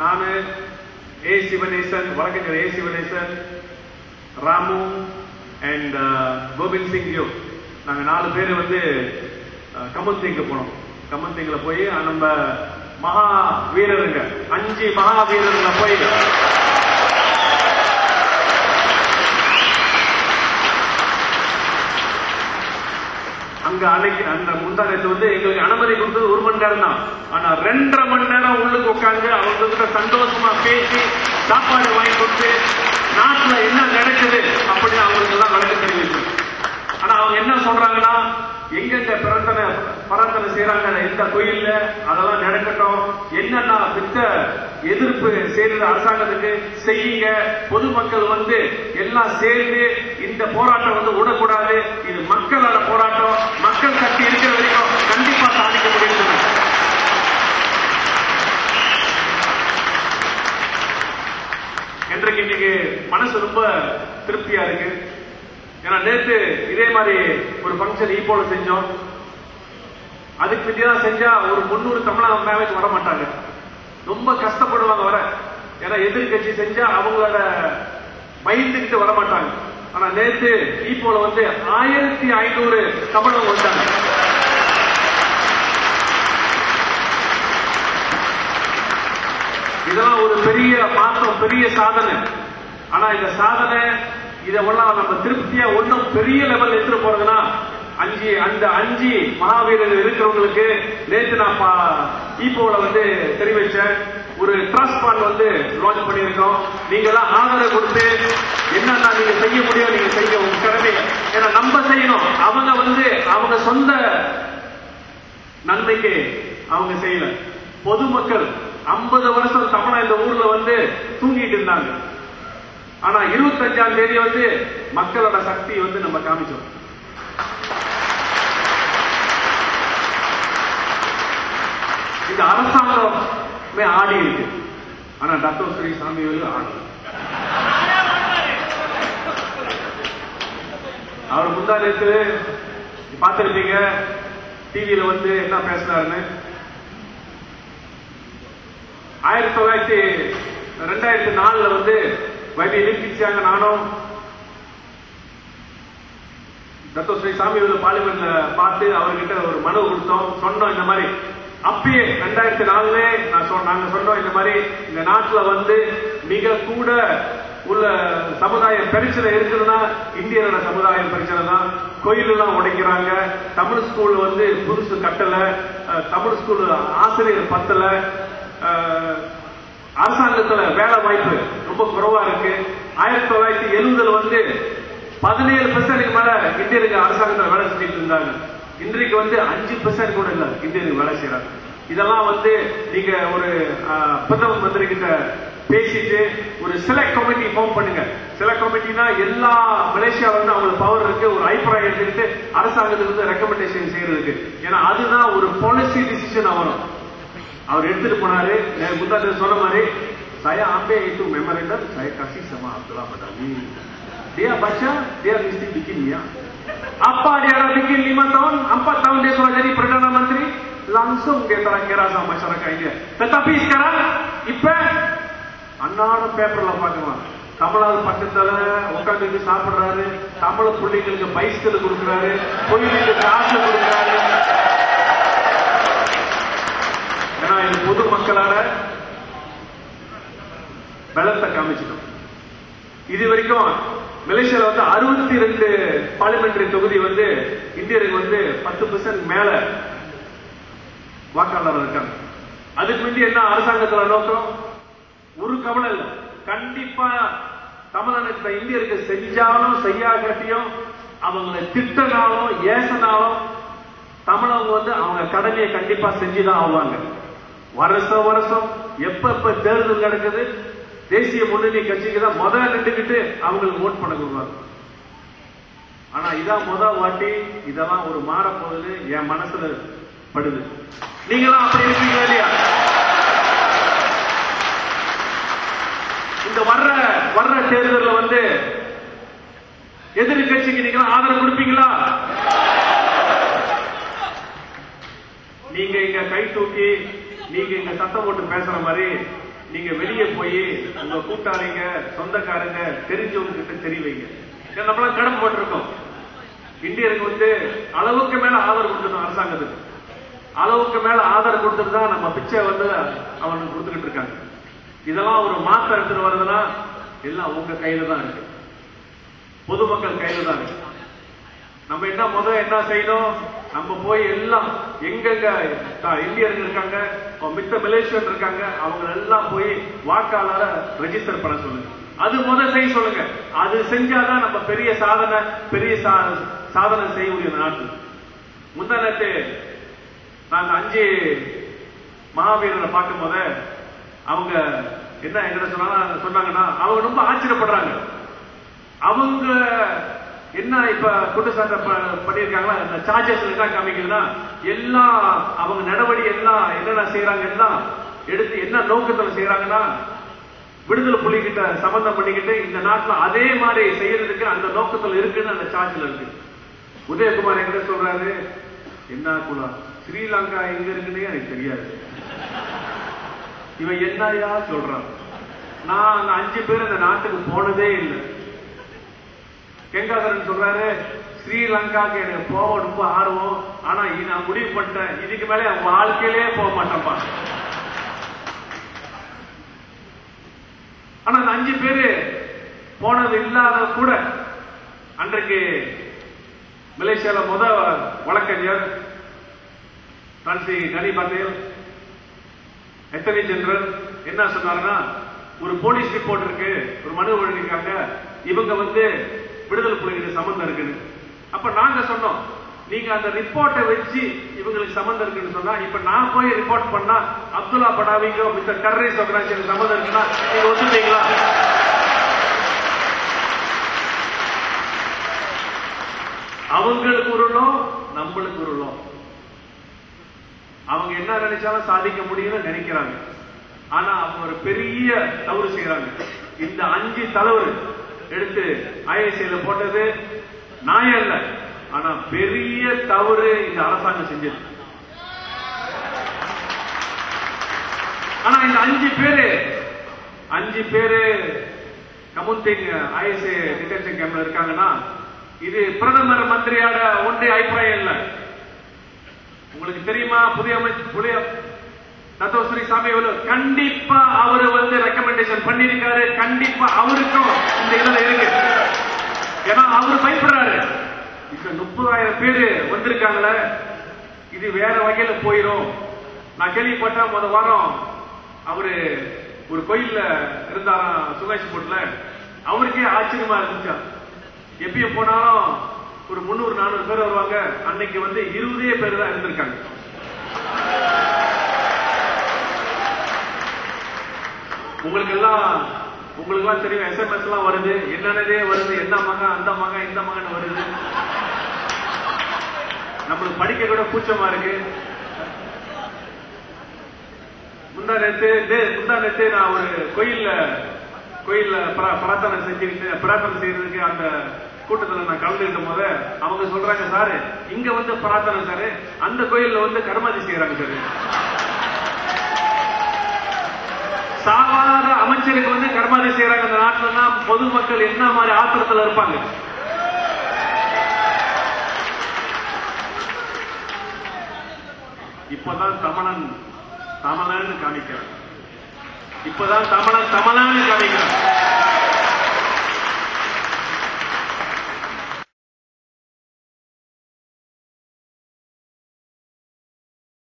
நானு ஏ சிவனேசன், வழக்கறிஞர் ஏ சிவனேசன், ராமு அண்ட் கோவிந்த் சிங் யோ, நாங்க 4 பேர் வந்து கமல் சிங்க்கு போனோம். கமல் சிங்ல போய் நம்ம மகா வீரருங்க 5 மகா வீரருங்க போய் அங்க அன்னைக்கு அந்த முந்தானத்து வந்து எங்களுக்கு அனுமதி கொடுத்தது 1 மணி நேரம் தான். ஆனா 2.5 மணி நேரம் உள்ளுக்கு உட்காந்து அவங்க கிட்ட சந்தோஷமா பேசி சாப்பாடு வாங்கி கொடுத்து நாட்டுல என்ன நடக்குது அப்படின்னு அவங்களுக்கு எல்லாம் வழக்கு தெரிவிச்சு. ஆனா அவங்க என்ன சொல்றாங்கன்னா, எங்கெங்க பிரார்த்தனை செய்யறாங்க எந்த கோயில்ல அதெல்லாம் நடக்கட்டும், என்னன்னா மித்த எதிர்ப்பு செய்யறது அரசாங்கத்துக்கு செய்யுங்க, பொதுமக்கள் வந்து எல்லாம் சேர்ந்து இந்த போராட்டம் வந்து விடக்கூடாது, இது மக்களோட போராட்டம், மக்கள் சக்தி இருக்கிற வரைக்கும் கண்டிப்பா சாதிக்க முடியும். இன்றைக்கு இன்னைக்கு மனசு ரொம்ப திருப்தியா இருக்கு. ஏன்னா நேற்று இதே மாதிரி ஒரு பங்கன் ஈப்போல செஞ்சோம். அதுக்கு வித்தியாசம் செஞ்சா ஒரு 300 தமிழக மேலேஜ் வர மாட்டாங்க, ரொம்ப கஷ்டப்படுவாங்க வர. ஏன்னா எதிர்கட்சி செஞ்சா அவங்களோட பயந்துக்கிட்டு வர மாட்டாங்க. ஆனா நேற்று ஈப்போல வந்து 1500 தமிழகம் வந்தாங்க. இதெல்லாம் ஒரு பெரிய மாற்றம், பெரிய சாதனை. ஆனா இந்த சாதனை இதெல்லாம் நம்ம திருப்தியா ஒன்னும் பெரிய லெவல் எடுத்துட்டு போறதுன்னா அந்த 5 மகாவீரர்கள் இருக்கிறவங்களுக்கு நேற்று நான் ஈப்போல வந்து தெரிவிச்சேன். ஒரு ட்ரஸ்ட் ஃபண்ட் வந்து லான்ச் பண்ணியிருக்கோம். நீங்க எல்லாம் ஆதரவு கொடுத்து என்னன்னா நீங்க செய்ய முடியும், நீங்க செய்ய உங்க கடமை. ஏன்னா நம்ம செய்யணும், அவங்க வந்து அவங்க சொந்த நன்மைக்கு அவங்க செய்யல. பொதுமக்கள் 50 வருஷம் தமிழா இந்த ஊர்ல வந்து தூங்கிட்டு இருந்தாங்க. ஆனா 25ஆம் தேதி வந்து மக்களோட சக்தி வந்து நம்ம காமிச்சோம். இந்த அரசாங்கமே ஆடி இருக்கு, ஆனா டாக்டர் ஸ்ரீ சாமிவேலு ஆடி. அவர் முந்தா நேற்று பார்த்திருப்பீங்க டிவியில வந்து என்ன பேசினாருன்னு. 2004 வந்து வைபி நிற்கிச்சாங்க. நானும் டாக்டர் ஸ்ரீ சாமிவேலு பார்லிமெண்ட்ல பார்த்து அவர்கிட்ட ஒரு மனு கொடுத்தோம். சொன்னோம் இந்த மாதிரி அப்பயே 2004 நாங்க சொன்னோம் இந்த மாதிரி இந்த நாட்டுல வந்து மிக கூட உள்ள சமுதாய பிரச்சனை இருக்குதுன்னா இந்தியனோட சமுதாயம் பிரச்சனை தான். கோயில் எல்லாம் உடைக்கிறாங்க, தமிழ் ஸ்கூல் வந்து புதுசு கட்டல, தமிழ் ஸ்கூல் ஆசிரியர் பத்தல, அரசாங்கத்துல வேலை வாய்ப்பு ரொம்ப குறைவா இருக்கு. 1970 வந்து 17% மேல இந்தியருக்கு அரசாங்கத்தில் வேலை செஞ்சுட்டு இருந்தாங்க. இன்றைக்கு வந்து 5% கூட இல்ல இந்தியருக்கு வேலை செய்யறாங்க. இதெல்லாம் வந்து நீங்க ஒரு பிரதம மந்திரி கிட்ட பேசிட்டு ஒரு செலக்ட் கமிட்டி ஃபார்ம் பண்ணுங்க. செலக்ட் கமிட்டினா எல்லா மலேசியாவில வந்து அவங்களுக்கு பவர் இருக்கு, ஒரு அபிப்பிராயம் எடுத்துக்கிட்டு அரசாங்கத்துக்கு வந்து ரெக்கமெண்டேஷன் செய்யறதுக்கு. ஏன்னா அதுதான் ஒரு பாலிசி டிசிஷன் ஆகணும். அவர் எடுத்துட்டு போனாரு. முந்தாண்டு சொன்ன மாதிரி saya ambil itu memorandum, saya kasih sama Abdullah Badani. Dia baca, dia mesti bikin ya. Apa dia dah bikin 5 tahun, 4 tahun dia sudah jadi Perdana Menteri, langsung dia terang-kira sama masyarakat India. Tetapi sekarang, இப்ப அன்னாட பேப்பர்ல பாக்கலாம், தமிழால் பக்கத்துல உட்காந்து சாப்பிடுறாரு, தமிழ் பிள்ளைங்களுக்கு பைஸ்கள் கொடுக்கிறாரு, கோயிலுக்கு காசு கொடுக்கிறாரு. ஏன்னா இது பொது மக்களால பலத்தை காமிச்சிடும். இது வரைக்கும் மலேசியால வந்து 62 பார்லிமெண்டரி தொகுதி வந்து இந்தியருக்கு வந்து 10% மேல வாக்காளர் இருக்காங்க. அதுக்கு முந்தி என்ன அரசாங்கத்துல நோக்கம்? ஒரு கவலை இல்லை, கண்டிப்பா தமிழனுக்கு இந்தியருக்கு செஞ்சாலும் செய்யாகட்டியும் அவங்களை திட்டனாலும் ஏசனாலும் தமிழவங்க வந்து அவங்க கடமையை கண்டிப்பா செஞ்சுதான் ஆவாங்க. வருஷம் வருஷம் எப்ப தேர்தல் நடக்குது, தேசிய முன்னணி கட்சிக்கு தான் முதல்ல நின்றுகிட்டு அவங்களுக்கு ஓட் பண்ண கொடுப்பாங்க. ஆனா இதான் முதல் வாட்டி இதெல்லாம் ஒரு மாற போகுது என் மனசுல படுது. நீங்களாம் அப்படி இருப்பீங்க இல்லையா? இந்த வர்ற தேர்தலில் வந்து எதிர்கட்சிக்கு நீங்க ஆதரவு கொடுப்பீங்களா? நீங்க இங்க கை தூக்கி நீங்க இங்க சத்தம் போட்டு பேசுற மாதிரி நீங்க வெளியே போய் உங்க கூட்டாளிங்க சொந்தக்காரங்க தெரிஞ்சவங்க கிட்ட தெரிவிங்க. நம்மளாம் கடன் போட்டிருக்கோம். இந்தியருக்கு வந்து அளவுக்கு மேல ஆதரவு கொடுத்துருக்கோம். அரசாங்கத்துக்கு அளவுக்கு மேல ஆதரவு கொடுத்துட்டு தான் நம்ம பிச்சை வந்து அவனுக்கு கொடுத்துக்கிட்டு இருக்காங்க. இதெல்லாம் ஒரு மாற்றம் எடுத்துட்டு வருதுன்னா எல்லாம் உங்க கையில தான் இருக்கு, பொதுமக்கள் கையில தான் இருக்கு. நம்ம என்ன முதல்ல என்ன செய்யணும், நம்ம போய் எல்லாம் எங்கெங்க இந்தியர்கள் இருக்காங்க, மித்த மலேசியன் இருக்காங்க, அவங்க எல்லாம் போய் வாக்காளரை ரெஜிஸ்டர் பண்ண சொல்லுங்க. அது முதல் செய்ய சொல்லுங்க. அது செஞ்சாதான் நம்ம பெரிய சாதனை செய்ய முடியும் நாட்டு. முந்தானத்து நான் 5 மகாவீரரை பார்க்கும் போது அவங்க என்ன எங்கிட்ட சொன்னாங்கன்னா அவங்க ரொம்ப ஆச்சரியப்படுறாங்க. அவங்க என்ன இப்ப குற்றச்சாட்டு பண்ணிருக்காங்களா, இந்த சார்ஜஸ் என்ன காமிக்குதுன்னா எல்லாம் அவங்க நடவடிக்கை எல்லாம் என்னென்ன செய்யறாங்க எல்லாம் எடுத்து என்ன நோக்கத்துல செய்யறாங்கன்னா விடுதலை புலிகிட்ட சம்பந்தம் பண்ணிக்கிட்டு இந்த நாட்டில் அதே மாதிரி செய்யறதுக்கு அந்த நோக்கத்தில் இருக்குன்னு அந்த சார்ஜ்ல இருக்கு. உதயகுமார் எங்கிட்ட சொல்றாரு, என்ன குலா ஸ்ரீலங்கா எங்க இருக்குன்னு எனக்கு தெரியாது, இவன் என்னையா சொல்றான், நான் அந்த 5 பேர் அந்த நாட்டுக்கு போனதே இல்லை. கெங்காதரன் சொல்றாரு, ஸ்ரீலங்காக்கு எனக்கு போக ரொம்ப ஆர்வம், ஆனா நான் முடிவு பண்ணிட்டேன் இதுக்கு மேல என் வாழ்க்கையிலே போக மாட்டேன்ப்பா. ஆனா அந்த 5 பேரு போனது இல்லாத கூட அன்றைக்கு மலேசியால வழக்கறிஞர் கனி பட்டேல் அட்டர்னி ஜெனரல் என்ன சொன்னாருன்னா, ஒரு போலீஸ் ரிப்போர்ட் இருக்கு, ஒரு மனு வழங்கிருக்காங்க, இவங்க வந்து விடுதலை புலிகளுக்கு சம்பந்தம் இருக்குன்னு. அப்ப நாங்க சொன்னோம், நீங்க அந்த ரிப்போர்ட்டை வச்சு இவங்களுக்கு சம்பந்தம் இருக்குன்னு சொன்னா, இப்ப நான் போய் ரிப்போர்ட் பண்ணா அப்துல்லா படாவிக்கோ மிஸ்டர் டெரரிஸ்ட் ஆர்கனைசேஷன் சம்பந்தம் இருக்குன்னா நீங்க ஒத்துட்டீங்களா? அவங்களுக்கு ஒரு லோ, நம்மளுக்கு ஒரு லோ. அவங்க என்ன நினைச்சாலும் சாதிக்க முடியும்னு நினைக்கிறாங்க. ஆனா அவங்க ஒரு பெரிய தவறு செய்யறாங்க. இந்த 5 தலைவர் எடுத்து ஐஎஸ்ஐல போட்டது நியாயம் இல்ல, ஆனா பெரிய தவறு இந்த அரசாங்கம் செஞ்சது. ஆனா இந்த 5 பேரு கமுந்திங் ஐஎஸ்ஐ டிடென்ஷன் கேம்ப்ல இருக்காங்கன்னா இது பிரதமர் மந்திரியோட ஒன்றிய அபிப்பிராயம் இல்ல. உங்களுக்கு தெரியுமா, புதிய தத்தோஸ்ரீ சாமி கண்டிப்பா அவரு வந்து ரெக்கமெண்டேஷன் பண்ணிருக்காரு. கண்டிப்பா அவருக்கும் இந்த இதுல இருக்கு. ஏன்னா அவரு பயப்படுறாரு, இந்த 30,000 பேரு வந்திருக்காங்களே இது வேற வகையில போயிரும். நான் கேள்விப்பட்ட முத வாரம் அவரு ஒரு கோயில்ல இருந்தாராம் சுமேஷ் போட்டுல, அவருக்கே ஆச்சரியமா இருந்துச்சா. எப்பயும் போனாலும் ஒரு 300-400 பேர் வருவாங்க, அன்னைக்கு வந்து 20 பேர் தான் இருந்திருக்காங்க. உங்களுக்கு எல்லாம் தெரியும், SMS எல்லாம் வருது, என்னன்னதே வருது, என்ன மகன் அந்த மகன் இந்த மகன் வருது. நம்மளுக்கு படிக்க கூட கூச்சமா இருக்கு. முந்தா நேத்து நான் ஒரு கோயில்ல பிரார்த்தனை செய்யறதுக்கு அந்த கூட்டத்தில் நான் கலந்துக்கிட்ட போது அவங்க சொல்றாங்க, சாரு இங்க வந்து பிரார்த்தனை சாரு, அந்த கோயில்ல வந்து கர்மாதி செய்யறாங்க சாரு. சாதாரண அமைச்சருக்கு வந்து கர்மாதி செய்யறாங்க. அந்த நாட்டுல பொதுமக்கள் என்ன மாதிரி ஆத்திரத்தில் இருப்பாங்க. இப்பதான் தமிழன் காமிக்கிறான். இப்பதான் தமிழன் காமிக்கிறான்.